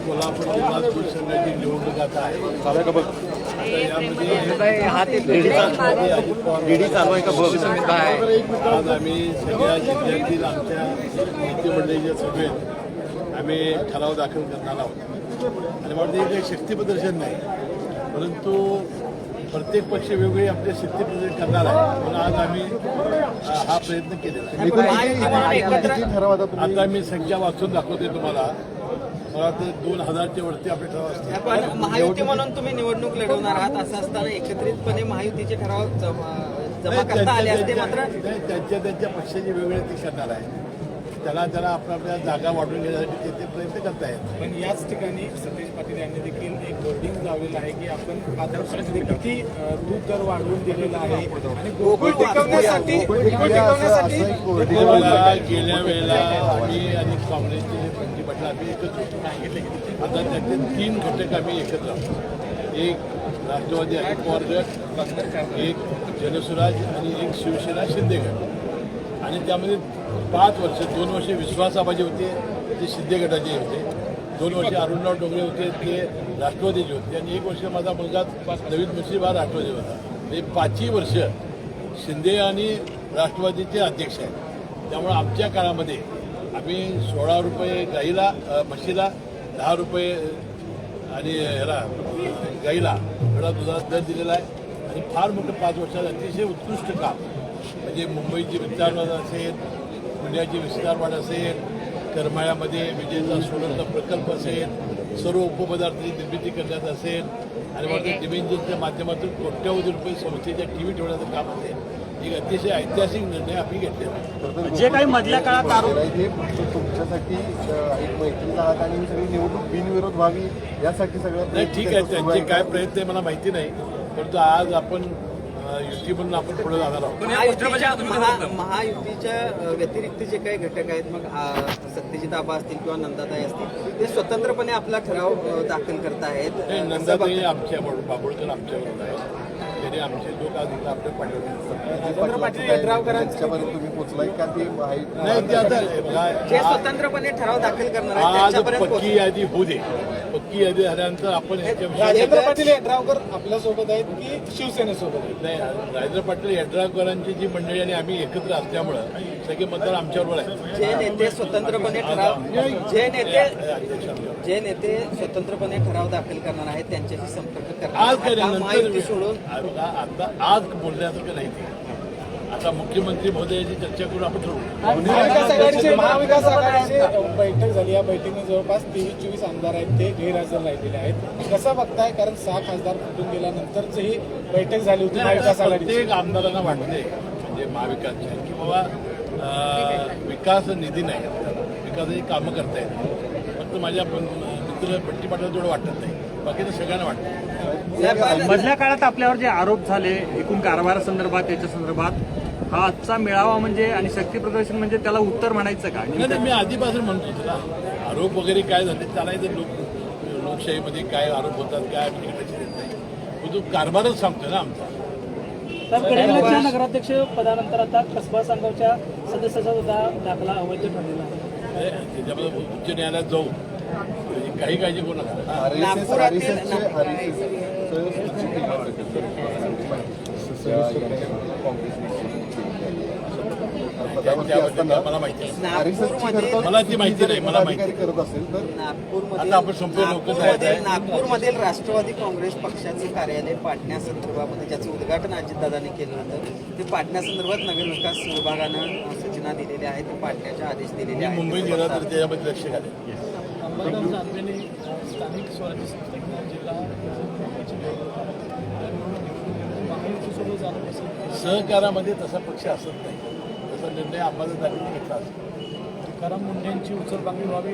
कोल्हापूर जिल्हा संघाची निवडणूक आता आहे. आज आम्ही सगळ्या जिल्ह्यातील आमच्या नेते मंडळीच्या सभेत आम्ही ठराव दाखल करणार आहोत. आणि मला ते काही शक्ती प्रदर्शन नाही, परंतु प्रत्येक पक्ष वेगवेगळी आपले शक्ती प्रदर्शन करणार आहे. म्हणून आज आम्ही हा प्रयत्न केलेला आहे. आता मी संख्या वाचून दाखवते तुम्हाला. मला ते 2000च्या वरती आपले ठराव असतील. पण महायुती म्हणून तुम्ही निवडणूक लढवणार आहात, असं असताना एकत्रितपणे महायुतीचे ठराव जमा करता आले असते. मात्र त्यांच्या पक्षाची वेगवेगळे ती करणार आहे. त्याला आपल्या जागा वाढवून घेण्यासाठी ते प्रयत्न करतायत. पण याच ठिकाणी सतेज पाटील यांनी देखील एक होर्डिंग लावलेलं आहे की आपण 5 वर्षांमध्ये किती दूध दर वाढवून दिलेला आहे आणि गोकुळ टिकवण्यासाठी गेल्या वेळेला आम्ही आणि काँग्रेसचे रणजित पाटील आम्ही एकत्र होतो. आता त्याचे 3 घटक आम्ही एकत्र आहोत. एक राष्ट्रवादी अजित पवार गट, एक जनसुराज आणि एक शिवसेना शिंदे गट. आणि त्यामध्ये 5 वर्ष, 2 वर्ष विश्वासाबाजी होते ते शिंदे गटाचे होते, 2 वर्ष अरुणराव डोंगरे होते ते राष्ट्रवादीचे होते, आणि 1 वर्ष माझा मुलगा नवीन मुश्रीफ हा राष्ट्रवादी होता. हे 5ही वर्ष शिंदे आणि राष्ट्रवादीचे अध्यक्ष आहेत. त्यामुळे आमच्या काळामध्ये आम्ही 16 रुपये गाईला, म्हशीला 10 रुपये आणि ह्याला गाईला एवढा दुधाचा दर दिलेला आहे. आणि फार मोठं 5 वर्षात अतिशय उत्कृष्ट काम म्हणजे मुंबईची विस्तारवाढ असेल, पुण्याची विस्तारवाढ असेल, करमाळ्यामध्ये विजेचा सोलरचा प्रकल्प असेल, सर्व उपपदार्थांची निर्मिती करण्यात असेल, आणि मग ते डिव्हिजनच्या माध्यमातून कोट्यवधी रुपये संस्थेच्या टीव्ही ठेवण्याचं काम असेल. एक अतिशय ऐतिहासिक निर्णय आम्ही घेतलेला. जे काही मधल्या काळात आरोप हे तुमच्यासाठी एक मैत्री आहात आणि सगळी निवडणूक बिनविरोध व्हावी यासाठी सगळं नाही, ठीक आहे. त्यांचे काय प्रयत्न आहे मला माहिती नाही, परंतु आज आपण युती म्हणून आपण पुढे जाणार आहोत. महायुतीच्या व्यतिरिक्त जे काही घटक आहेत, मग सत्यजित आबा असतील किंवा नंदाताई असतील, ते स्वतंत्रपणे आपला ठराव दाखल करतायत. नंदाताई आमच्याबरोबर, बाबुळकर आमच्याबरोबर आहे. त्याने आमचे लोक आज इथं आपले पाठवले. त्यांच्यापर्यंत तुम्ही पोहोचलाय का? ते नाही, ते आता जे स्वतंत्रपणे ठराव दाखल करणार आहेत आज त्यांच्यापर्यंत पक्की यादी होऊ दे. पक्की यादी झाल्यानंतर आपण राजेंद्र पाटील यड्रावकर आपल्यासोबत आहेत की शिवसेनेसोबत आहेत? नाही, राजेंद्र पाटील यड्रावकरांची जी मंडळी आणि आम्ही एकत्र असल्यामुळं सगळे मतदार आमच्याबरोबर आहेत. जे नेते स्वतंत्रपणे स्वतंत्रपणे ठराव दाखल करणार आहेत त्यांच्याशी संपर्क आज काय करणार महायुती सोडून आता आज बोलण्यासारखं नाही ते. आता मुख्यमंत्री महोदयाची चर्चा करून आपण ठरवू. महाविकास आघाडीची बैठक झाली. या बैठकीने जवळपास 23-24 आमदार आहेत ते गैरहजर राहिलेले आहेत. कसं बघताय? कारण 6 खासदार फुटून गेल्यानंतरच ही बैठक झाली होती महाविकास आघाडी. प्रत्येक आमदारांना वाटते म्हणजे महाविकासच्या की बाबा विकास निधी नाही, विकासाची कामं करतायत. फक्त माझ्या मित्र बट्टी पाटला तेवढं वाटत नाही, बाकी तर सगळ्यांना वाटतं. मधल्या काळात आपल्यावर जे आरोप झाले एकूण कारभारासंदर्भात, त्याच्या संदर्भात हा आजचा मेळावा म्हणजे आणि शक्ती प्रदर्शन म्हणजे त्याला उत्तर म्हणायचं का? नाही, मी आधीपासून म्हणतो तुला आरोप वगैरे काय झाले त्याला इथं लोकशाहीमध्ये काय आरोप होतात काय लक्ष देत नाही. तू कारभारच सांगतो ना आमचा. नगराध्यक्ष पदानंतर आता कसबा संघाच्या सदस्याचा सुद्धा दाखला अवैध ठरलेला आहे. त्याच्यामध्ये उच्च न्यायालयात जाऊ, काही काळजी करू नका. मला माहिती मला ती माहिती नाही. मला माहिती करत असेल तर आता आपण संपूर्ण लोक नागपूरमधील राष्ट्रवादी काँग्रेस पक्षाचे कार्यालय पाडण्यासंदर्भामध्ये ज्याचं उद्घाटन अजितदादांनी केलं होतं, ते पाडण्यासंदर्भात नगर विकास विभागानं सूचना दिलेल्या आहेत, ते पाडण्याचे आदेश दिलेले आहेत. मुंबईत गेला तर त्याच्यामध्ये लक्ष घालेल. स्थानिक स्वराज्य संस्थेच्या जिल्हा सहकारामध्ये तसा पक्ष असत नाही, तसा निर्णय अंबादासाहेबांनी घेतला असतो. तुकाराम मुंडेंची उचलबांगडी व्हावी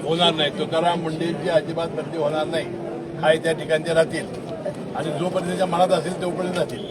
होणार नाही. तुकाराम मुंडेंची अजिबात बदली होणार नाही. काय त्या ठिकाणी राहतील आणि जोपर्यंत त्याच्या मनात असेल तोपर्यंत राहतील.